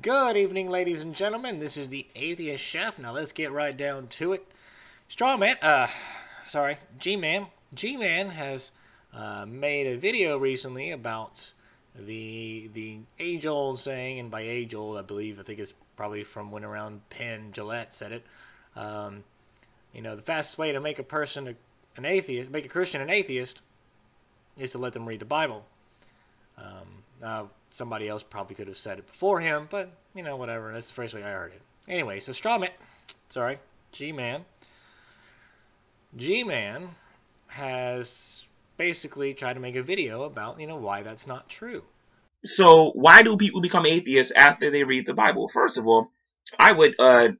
Good evening, ladies and gentlemen. This is the Atheist Chef. Now let's get right down to it. Gman. Gman has made a video recently about the age-old saying, and by age-old, I think it's probably from when around Penn Jillette said it. The fastest way to make a person an atheist, make a Christian an atheist, is to let them read the Bible. Somebody else probably could have said it before him, but, whatever. That's the first way I heard it. Anyway, so G-Man has basically tried to make a video about, why that's not true. So why do people become atheists after they read the Bible? First of all, I would, the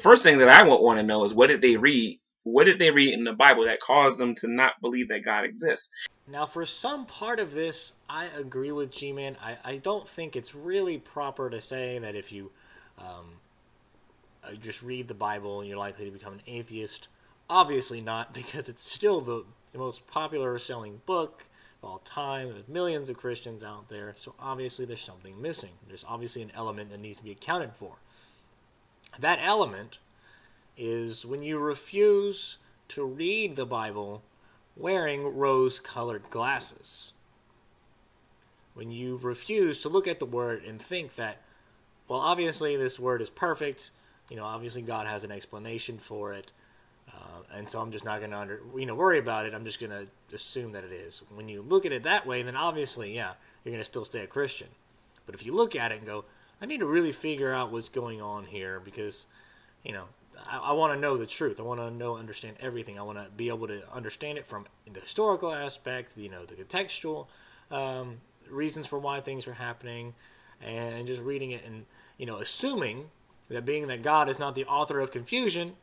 first thing that I would want to know is what did they read? What did they read in the Bible that caused them to not believe that God exists? Now, for some part of this, I agree with G-Man. I don't think it's really proper to say that if you just read the Bible, you're likely to become an atheist. Obviously not, because it's still the most popular selling book of all time. There's millions of Christians out there, so obviously there's something missing. There's obviously an element that needs to be accounted for. That element is when you refuse to read the Bible wearing rose-colored glasses. When you refuse to look at the word and think that, well, obviously this word is perfect, obviously God has an explanation for it, and so I'm just not going to worry about it. I'm just going to assume that it is. When you look at it that way, then obviously, yeah, you're going to still stay a Christian. But if you look at it and go, I need to really figure out what's going on here because, I want to know the truth. I want to understand everything. I want to be able to understand it from the historical aspect, the contextual reasons for why things are happening, and just reading it and, assuming that being that God is not the author of confusion,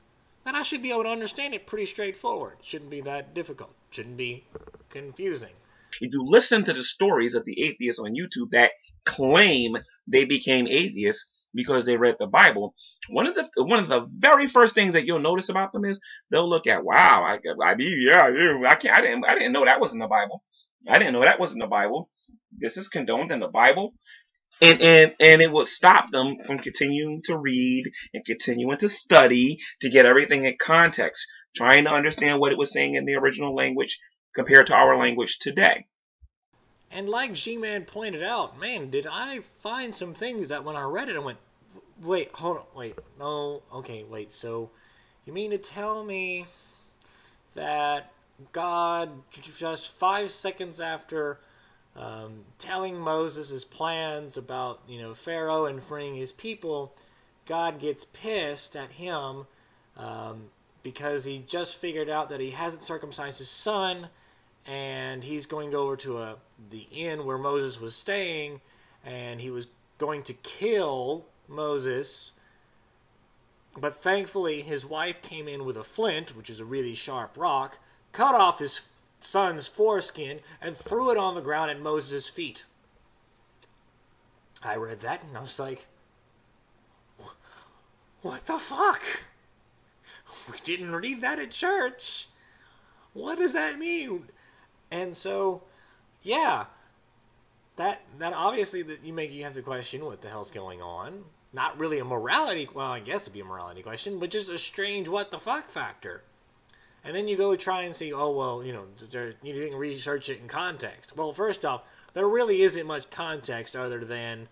then I should be able to understand it pretty straightforward. It shouldn't be that difficult. It shouldn't be confusing. If you listen to the stories of the atheists on YouTube that claim they became atheists because they read the Bible, one of the very first things that you'll notice about them is they'll look at, wow, I didn't know that was in the Bible. I didn't know that was in the Bible. This is condoned in the Bible. And it will stop them from continuing to read and continuing to study to get everything in context, trying to understand what it was saying in the original language compared to our language today. And like G-Man pointed out, man, did I find some things that when I read it, I went, wait, hold on, wait, no, okay, wait, so you mean to tell me that God, just 5 seconds after telling Moses his plans about, Pharaoh and freeing his people, God gets pissed at him because he just figured out that he hasn't circumcised his son, and he's going over to the inn where Moses was staying, and he was going to kill Moses, but thankfully his wife came in with a flint, which is a really sharp rock, cut off his son's foreskin, and threw it on the ground at Moses' feet. I read that, and I was like, what the fuck? We didn't read that at church. What does that mean? And so, yeah, that obviously that you have to question what the hell's going on. Not really a morality, well, I guess it'd be a morality question, but just a strange what the fuck factor. And then you go try and see, oh, well, you didn't research it in context. Well, first off, there really isn't much context other than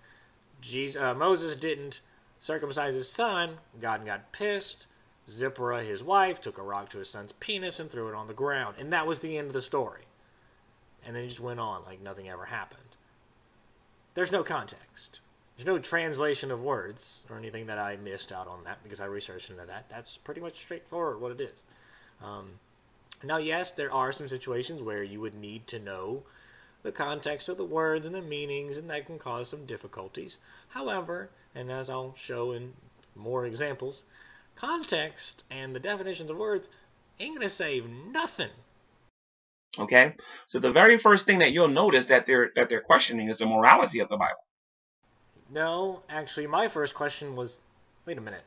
Moses didn't circumcise his son, God got pissed, Zipporah, his wife, took a rock to his son's penis and threw it on the ground. And that was the end of the story. And then it just went on like nothing ever happened. There's no context. There's no translation of words or anything that I missed out on that because I researched into that. That's pretty much straightforward what it is. Now, yes, there are some situations where you would need to know the context of the words and the meanings, and that can cause some difficulties. However, and as I'll show in more examples, context and the definitions of words ain't going to save nothing. Okay? So the very first thing that you'll notice that they're questioning is the morality of the Bible. No, actually, my first question was, wait a minute,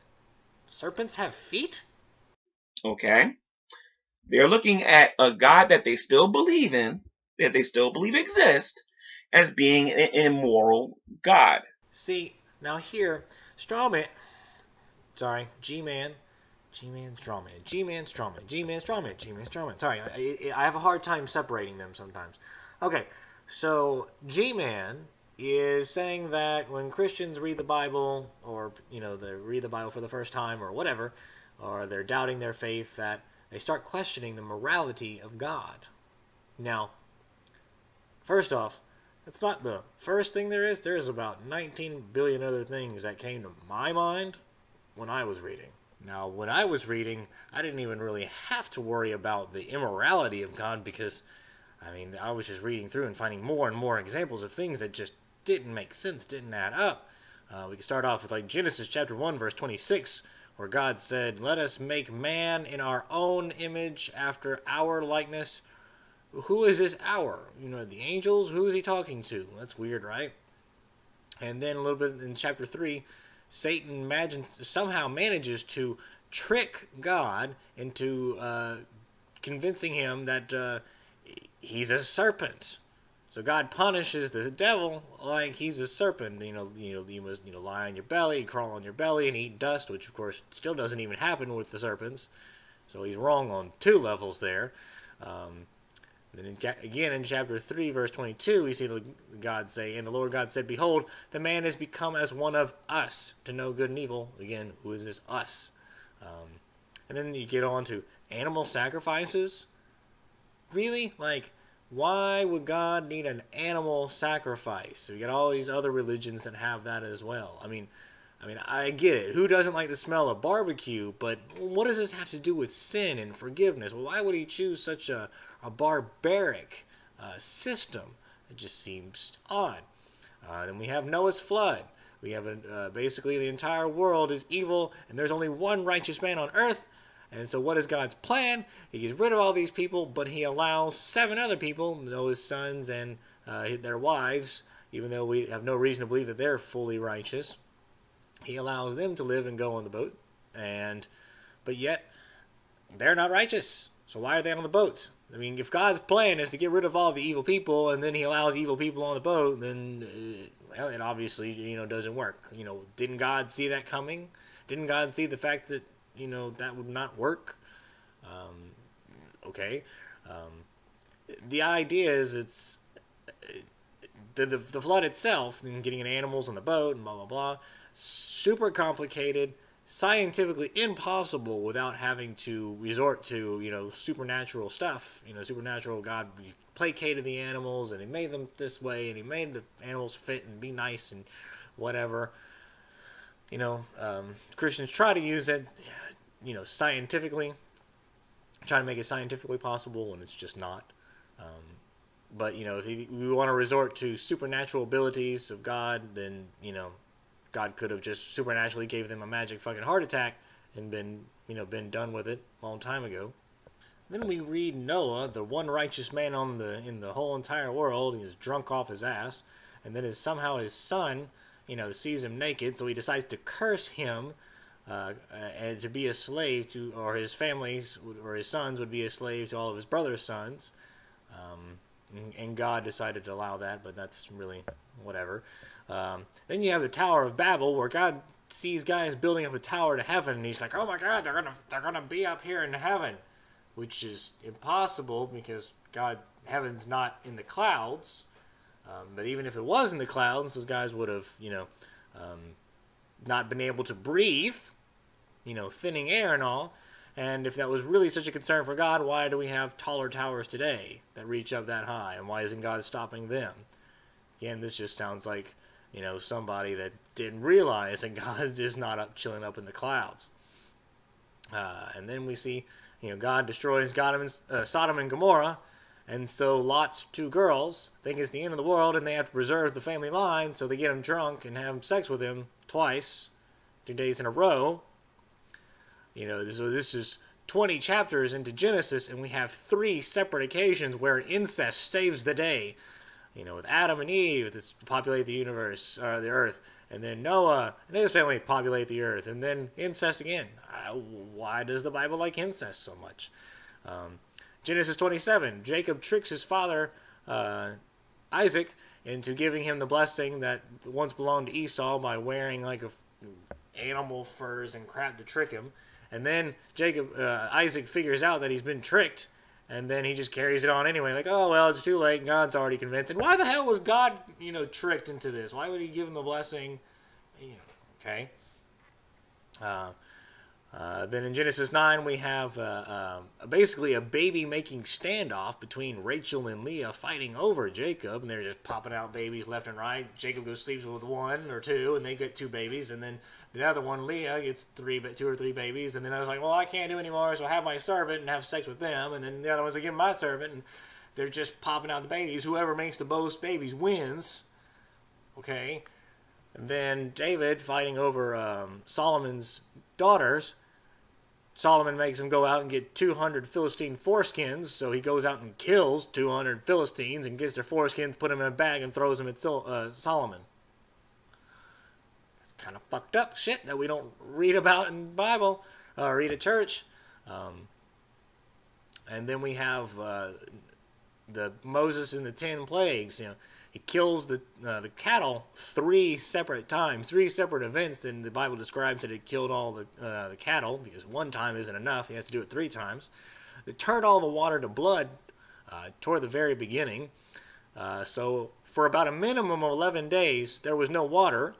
serpents have feet? Okay? They're looking at a God that they still believe in, that they still believe exists, as being an immoral God. See, now here, Strawman, sorry, G-Man, G-Man, Strawman, G-Man, Strawman, G-Man, Strawman, G-Man, Strawman. Sorry, I have a hard time separating them sometimes. Okay, so G-Man is saying that when Christians read the Bible, or, you know, they read the Bible for the first time, or whatever, or they're doubting their faith, that they start questioning the morality of God. Now, first off, that's not the first thing there is. There's about 19 billion other things that came to my mind when I was reading. Now, when I was reading, I didn't even really have to worry about the immorality of God because, I mean, I was just reading through and finding more and more examples of things that just didn't make sense, didn't add up. We can start off with like Genesis chapter 1, verse 26, where God said, "Let us make man in our own image after our likeness." Who is this our? You know, the angels? Who is he talking to? That's weird, right? And then a little bit in chapter 3, Satan somehow manages to trick God into convincing him that he's a serpent. So God punishes the devil like he's a serpent. You must lie on your belly, crawl on your belly, and eat dust, which of course still doesn't even happen with the serpents. So he's wrong on two levels there. Then again in chapter 3, verse 22, we see God say, "And the Lord God said, Behold, the man is become as one of us, to know good and evil." Again, who is this us? And then you get on to animal sacrifices. Really? Like, why would God need an animal sacrifice? So we got all these other religions that have that as well. I mean, I get it. Who doesn't like the smell of barbecue? But what does this have to do with sin and forgiveness? Why would he choose such a barbaric system? It just seems odd. Then we have Noah's flood. We have basically the entire world is evil, and there's only one righteous man on earth. And so what is God's plan? He gets rid of all these people, but he allows 7 other people, Noah's sons and their wives, even though we have no reason to believe that they're fully righteous. He allows them to live and go on the boat, but yet they're not righteous. So why are they on the boats? I mean, if God's plan is to get rid of all the evil people, and then he allows evil people on the boat, then it obviously doesn't work. Didn't God see that coming? Didn't God see the fact that that would not work? Okay. The idea is it's the flood itself and getting animals on the boat and blah blah blah. Super complicated, scientifically impossible without having to resort to supernatural stuff. Supernatural. God placated the animals and he made them this way and he made the animals fit and be nice and whatever. Christians try to use it scientifically, try to make it scientifically possible, and it's just not. But if we want to resort to supernatural abilities of God, then God could have just supernaturally gave them a magic fucking heart attack and been done with it a long time ago. Then we read Noah, the one righteous man in the whole entire world. He is drunk off his ass, and then somehow his son, sees him naked, so he decides to curse him and to be a slave to, or his families or his sons would be a slave to all of his brother's sons. And God decided to allow that, but that's really whatever. Then you have the Tower of Babel, where God sees guys building up a tower to heaven, and he's like, "Oh my God, they're gonna be up here in heaven," which is impossible because heaven's not in the clouds. But even if it was in the clouds, those guys would have, not been able to breathe, thinning air and all. And if that was really such a concern for God, why do we have taller towers today that reach up that high? And why isn't God stopping them? Again, this just sounds like, somebody that didn't realize that God is not chilling up in the clouds. And then we see, God destroys Sodom and Gomorrah. And so Lot's 2 girls think it's the end of the world, and they have to preserve the family line, so they get him drunk and have sex with him twice, 2 days in a row. So this is 20 chapters into Genesis, and we have 3 separate occasions where incest saves the day. With Adam and Eve, that populate the universe, or the earth, and then Noah and his family populate the earth, and then incest again. Why does the Bible like incest so much? Genesis 27, Jacob tricks his father, Isaac, into giving him the blessing that once belonged to Esau by wearing like animal furs and crap to trick him. And then Isaac figures out that he's been tricked, and then he just carries it on anyway. Like, oh, well, it's too late. God's already convinced. And why the hell was God, tricked into this? Why would he give him the blessing? Okay. Then in Genesis 9, we have basically a baby-making standoff between Rachel and Leah fighting over Jacob, and they're just popping out babies left and right. Jacob goes sleeps with one or two, and they get 2 babies, and then the other one, Leah, gets 2 or 3 babies, and then I was like, well, I can't do anymore, so I have my servant and have sex with them, and then the other ones I give my servant, and they're just popping out the babies. Whoever makes the most babies wins. Okay? And then David fighting over Solomon's daughters. Solomon makes him go out and get 200 Philistine foreskins, so he goes out and kills 200 Philistines and gets their foreskins, put them in a bag, and throws them at Solomon. It's kind of fucked up shit that we don't read about in the Bible, read at church. And then we have the Moses and the 10 plagues. He kills the cattle 3 separate times, 3 separate events. And the Bible describes that it killed all the cattle, because 1 time isn't enough. He has to do it 3 times. It turned all the water to blood toward the very beginning. So for about a minimum of 11 days, there was no water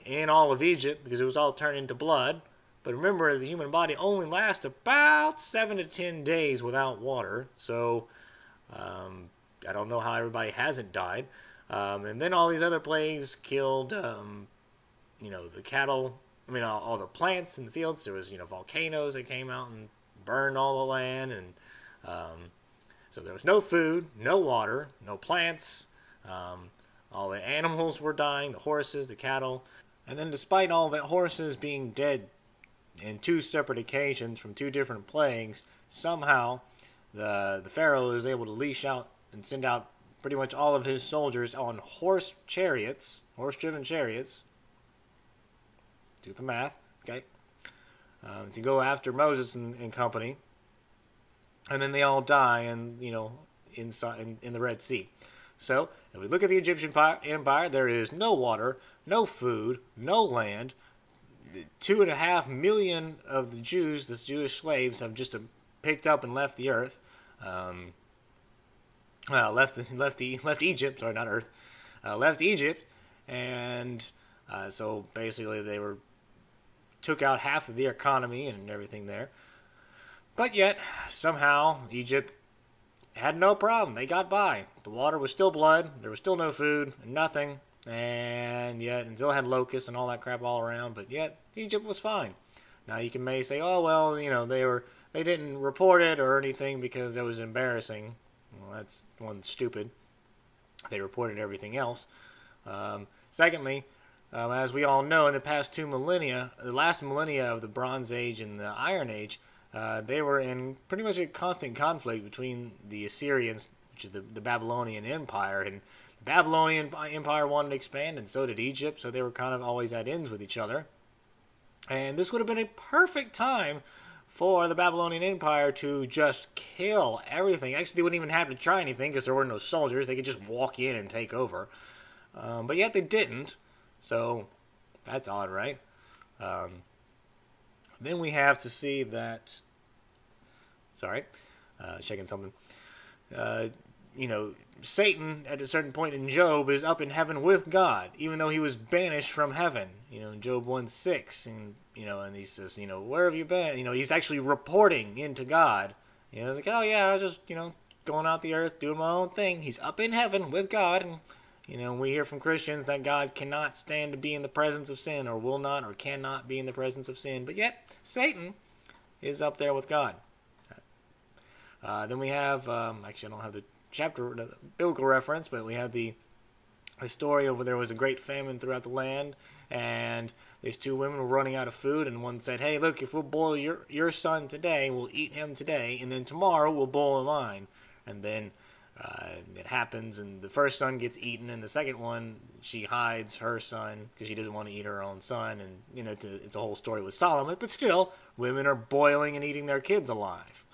in all of Egypt, because it was all turned into blood. But remember, the human body only lasts about 7 to 10 days without water. So I don't know how everybody hasn't died. And then all these other plagues killed, the cattle. I mean, all the plants in the fields. There was, volcanoes that came out and burned all the land. And so there was no food, no water, no plants. All the animals were dying, the horses, the cattle. And then despite all the horses being dead in 2 separate occasions from 2 different plagues, somehow the Pharaoh is able to leash out and send out pretty much all of his soldiers on horse-driven chariots. Do the math, okay? To go after Moses and company, and then they all die, in the Red Sea. So if we look at the Egyptian Empire, there is no water, no food, no land. 2.5 million of the Jews, the Jewish slaves, have just picked up and left the earth. Left Egypt. Sorry, not Earth. Left Egypt, and so basically they took out half of the economy and everything there. But yet somehow Egypt had no problem. They got by. The water was still blood. There was still no food, nothing, and still had locusts and all that crap all around. But yet Egypt was fine. Now you may say, oh well, they didn't report it or anything because it was embarrassing. Well, that's one stupid. They reported everything else. Secondly, as we all know, in the past 2 millennia, the last millennia of the Bronze Age and the Iron Age, they were in pretty much a constant conflict between the Assyrians, which is the Babylonian Empire, and the Babylonian Empire wanted to expand, and so did Egypt, so they were kind of always at ends with each other. And this would have been a perfect time for the Babylonian Empire to just kill everything. Actually, they wouldn't even have to try anything because there were no soldiers. They could just walk in and take over. But yet they didn't. So that's odd, right? Then we have to see that... Sorry. Checking something. Satan, at a certain point in Job, is up in heaven with God, even though he was banished from heaven. In Job 1:6, and he says, where have you been? He's actually reporting into God. It's like, oh yeah, I was just, going out the earth, doing my own thing. He's up in heaven with God, and we hear from Christians that God cannot stand to be in the presence of sin, or will not, or cannot be in the presence of sin. But yet, Satan is up there with God. Then we have, actually I don't have the biblical reference, but we have the story of where there was a great famine throughout the land, and these 2 women were running out of food, and one said, hey, look, if we'll boil your son today, we'll eat him today, and then tomorrow we'll boil mine. And then it happens, and the first son gets eaten, and the second one, she hides her son because she doesn't want to eat her own son, and it's a whole story with Solomon, but still, women are boiling and eating their kids alive.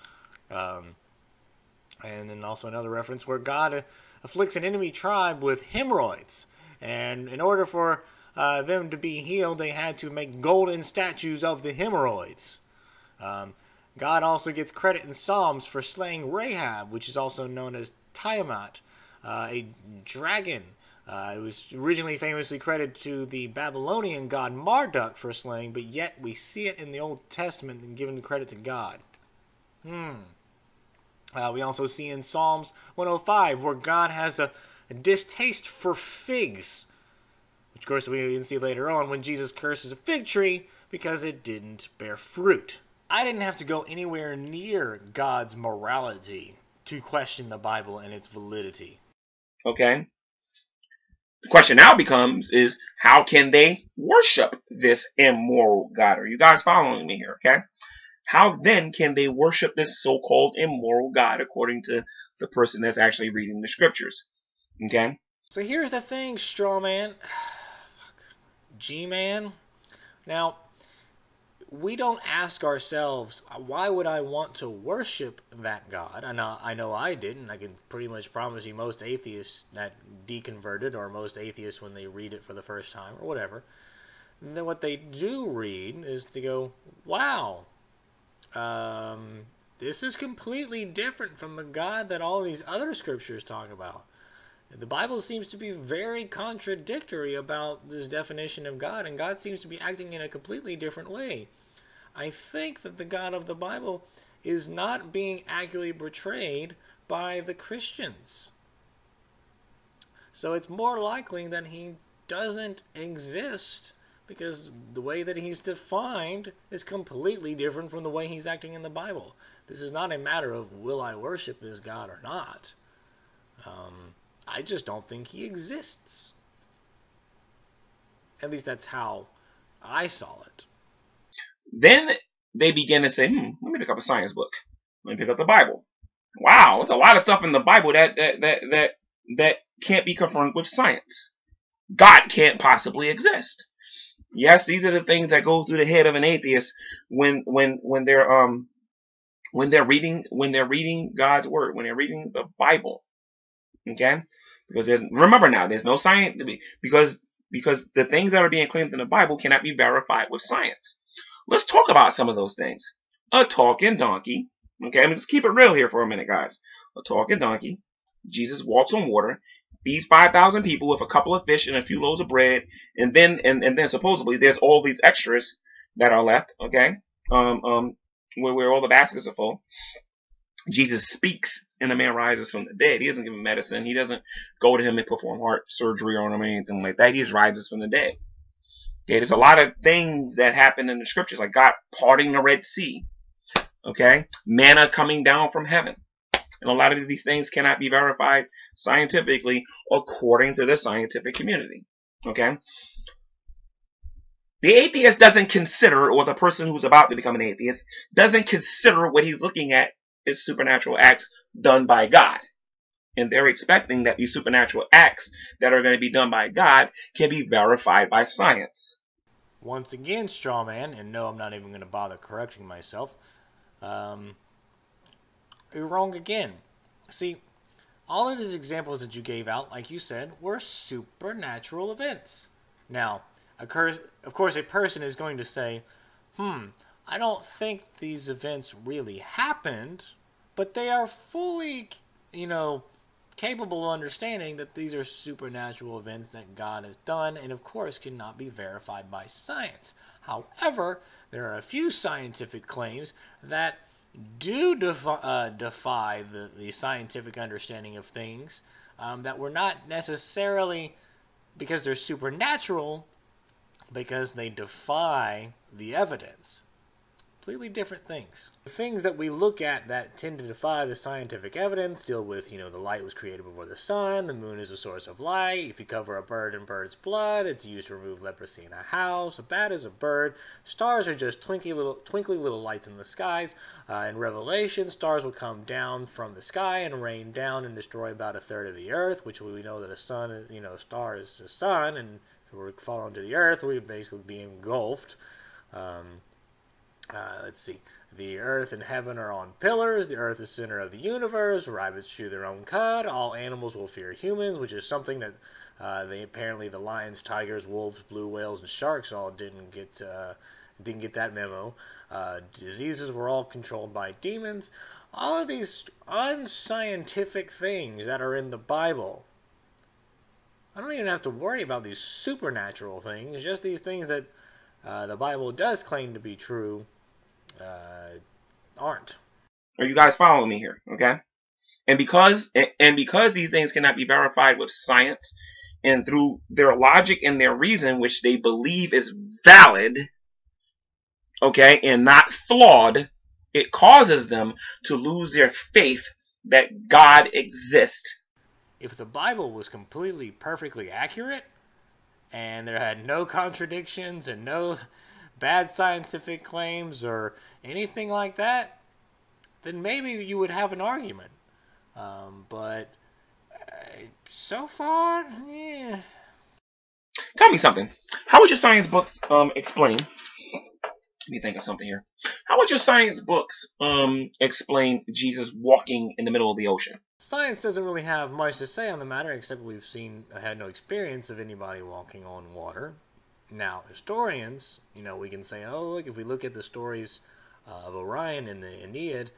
And then also another reference where God afflicts an enemy tribe with hemorrhoids. And in order for them to be healed, they had to make golden statues of the hemorrhoids. God also gets credit in Psalms for slaying Rahab, which is also known as Tiamat, a dragon. It was originally famously credited to the Babylonian god Marduk for slaying, but yet we see it in the Old Testament and given credit to God. We also see in Psalms 105 where God has a distaste for figs, which of course we can see later on when Jesus curses a fig tree because it didn't bear fruit. I didn't have to go anywhere near God's morality to question the Bible and its validity. Okay. The question now becomes is how can they worship this immoral God? Are you guys following me here? Okay. How then can they worship this so-called immoral God according to the person that's actually reading the scriptures? Okay. So here's the thing, Strawman. Gman. Now, we don't ask ourselves, why would I want to worship that God? I know I didn't. I can pretty much promise you most atheists that deconverted, or most atheists when they read it for the first time, or whatever, then what they do read is to go, wow, this is completely different from the God that all these other scriptures talk about. The Bible seems to be very contradictory about this definition of God, and God seems to be acting in a completely different way. I think that the God of the Bible is not being accurately portrayed by the Christians. So it's more likely that he doesn't exist because the way that he's defined is completely different from the way he's acting in the Bible. This is not a matter of will I worship this God or not. I just don't think he exists. At least that's how I saw it. Then they begin to say, let me pick up a science book. Let me pick up the Bible. Wow, there's a lot of stuff in the Bible that can't be confirmed with science. God can't possibly exist. Yes, these are the things that go through the head of an atheist when they're reading God's word, when they're reading the Bible. Okay? Because remember now, there's no science because the things that are being claimed in the Bible cannot be verified with science. Let's talk about some of those things. A talking donkey. Okay, let's keep it real here for a minute, guys. A talking donkey. Jesus walks on water, feeds 5,000 people with a couple of fish and a few loaves of bread, and then supposedly there's all these extras that are left. Okay, where all the baskets are full. Jesus speaks and the man rises from the dead. He doesn't give him medicine. He doesn't go to him and perform heart surgery on him or anything like that. He just rises from the dead. Okay, there's a lot of things that happen in the scriptures, like God parting the Red Sea. Okay, manna coming down from heaven. And a lot of these things cannot be verified scientifically according to the scientific community. Okay, the atheist doesn't consider, or the person who's about to become an atheist doesn't consider what he's looking at is supernatural acts done by God. And they're expecting that these supernatural acts that are going to be done by God can be verified by science. Once again, Strawman, and no, I'm not even going to bother correcting myself. You're wrong again. See, all of these examples that you gave out, like you said, were supernatural events. Now, of course, a person is going to say, I don't think these events really happened, but they are fully, capable of understanding that these are supernatural events that God has done and, of course, cannot be verified by science. However, there are a few scientific claims that do defy the scientific understanding of things that were not necessarily because they're supernatural, because they defy the evidence. Completely different things. The things that we look at that tend to defy the scientific evidence deal with, the light was created before the sun, the moon is a source of light, if you cover a bird in bird's blood, it's used to remove leprosy in a house, a bat is a bird, stars are just twinkly little lights in the skies. In Revelation, stars will come down from the sky and rain down and destroy about a third of the earth, which we know that a sun, star is the sun, and if we fall onto the earth, we would basically be engulfed. Let's see. The earth and heaven are on pillars. The earth is center of the universe. Rabbits chew their own cud. All animals will fear humans, which is something that apparently the lions, tigers, wolves, blue whales, and sharks all didn't get that memo. Diseases were all controlled by demons. All of these unscientific things that are in the Bible. I don't even have to worry about these supernatural things. Just these things that the Bible does claim to be true aren't. Are you guys following me here? Okay. And because these things cannot be verified with science and through their logic and their reason, which they believe is valid, okay, and not flawed, it causes them to lose their faith that God exists. If the Bible was completely perfectly accurate and there had no contradictions and no bad scientific claims or anything like that, then maybe you would have an argument. But so far, yeah. Tell me something. How would your science books explain? Let me think of something here. How would your science books explain Jesus walking in the middle of the ocean? Science doesn't really have much to say on the matter, except we've had no experience of anybody walking on water. Now, historians, we can say, oh, look, if we look at the stories of Orion in the Aeneid,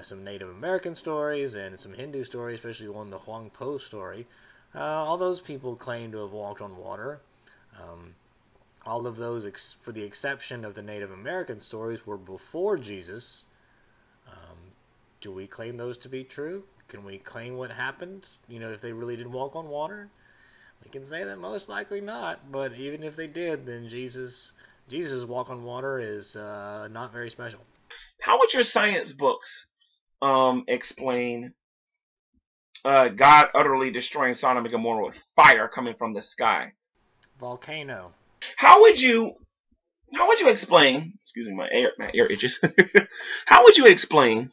some Native American stories and some Hindu stories, especially the Huang Po story, all those people claim to have walked on water. All of those, for the exception of the Native American stories, were before Jesus. Do we claim those to be true? Can we claim what happened, if they really did walk on water? We can say that most likely not, but even if they did, then Jesus' walk on water is not very special. How would your science books explain God utterly destroying Sodom and Gomorrah with fire coming from the sky? Volcano. How would you explain? Excuse me, my ear itches. How would you explain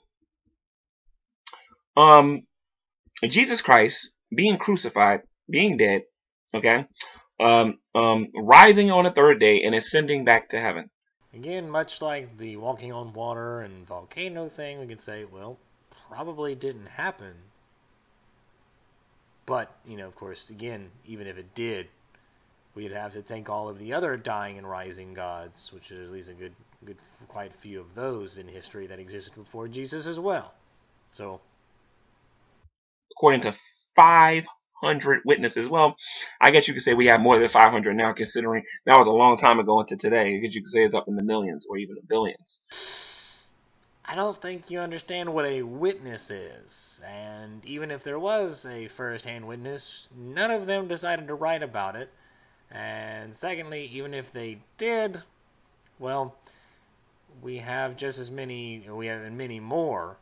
Jesus Christ being crucified, being dead, okay, rising on the third day and ascending back to heaven? Again, much like the walking on water and volcano thing, we could say, well, probably didn't happen. But, of course, again, even if it did, we'd have to take all of the other dying and rising gods, which is at least quite a few of those in history that existed before Jesus as well. So, according to 500 witnesses, well, I guess you could say we have more than 500 now, considering that was a long time ago into today. I guess you could say it's up in the millions or even the billions. I don't think you understand what a witness is. And even if there was a first-hand witness, none of them decided to write about it. And secondly, even if they did, well, we have many more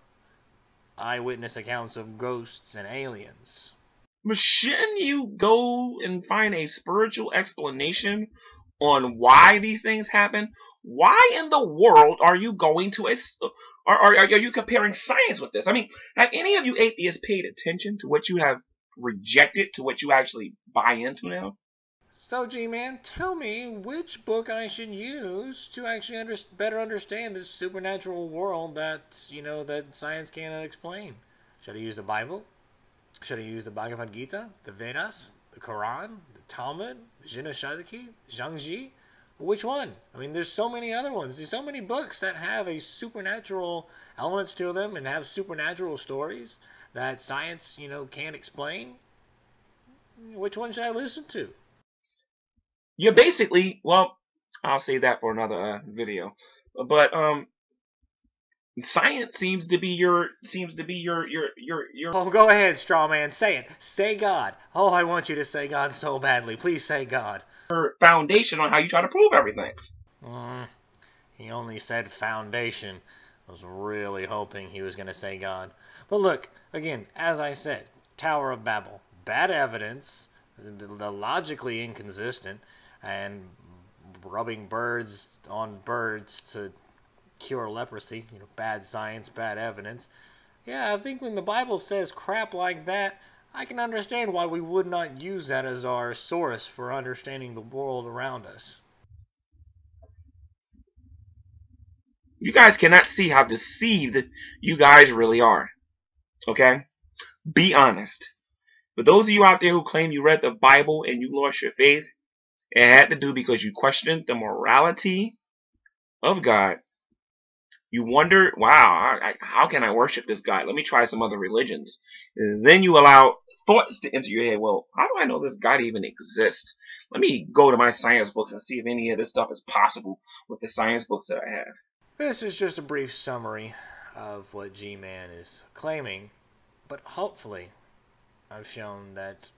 eyewitness accounts of ghosts and aliens. But shouldn't you go and find a spiritual explanation on why these things happen? Why in the world are you going to are you comparing science with this? I mean, have any of you atheists paid attention to what you have rejected to what you actually buy into now? So, Gman, tell me which book I should use to actually better understand this supernatural world that, that science cannot explain. Should I use the Bible? Should I use the Bhagavad Gita, the Vedas, the Quran, the Talmud, the Jinashadaki, Zhangji? Which one? I mean, there's so many other ones. There's so many books that have a supernatural elements to them and have supernatural stories that science, can't explain. Which one should I listen to? You're basically, well, I'll say that for another video. But science seems to be your. Oh, go ahead, straw man. Say it. Say God. Oh, I want you to say God so badly. Please say God. Your foundation on how you try to prove everything. He only said foundation. I was really hoping he was going to say God. But look, again, as I said, Tower of Babel. Bad evidence. The logically inconsistent. And rubbing birds on birds to cure leprosy. Bad science, bad evidence. Yeah, I think when the Bible says crap like that, I can understand why we would not use that as our source for understanding the world around us. You guys cannot see how deceived you guys really are. Okay? Be honest. For those of you out there who claim you read the Bible and you lost your faith, it had to do because you questioned the morality of God. You wonder, wow, how can I worship this God? Let me try some other religions. And then you allow thoughts to enter your head. Well, how do I know this God even exists? Let me go to my science books and see if any of this stuff is possible with the science books that I have. This is just a brief summary of what Gman is claiming, but hopefully I've shown that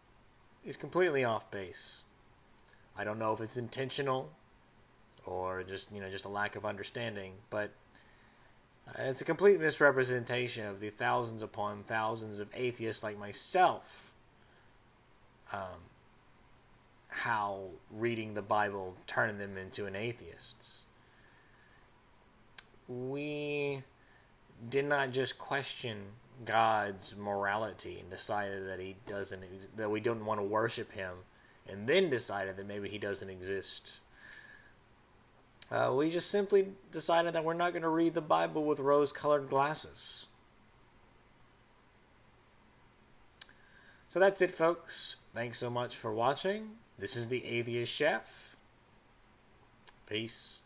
he's completely off base. I don't know if it's intentional or just a lack of understanding, but it's a complete misrepresentation of the thousands upon thousands of atheists like myself. How reading the Bible turned them into an atheist. We did not just question God's morality and decided that we don't want to worship him, and then decided that maybe he doesn't exist. We just simply decided that we're not going to read the Bible with rose-colored glasses. So that's it, folks. Thanks so much for watching. This is the Atheist Chef. Peace.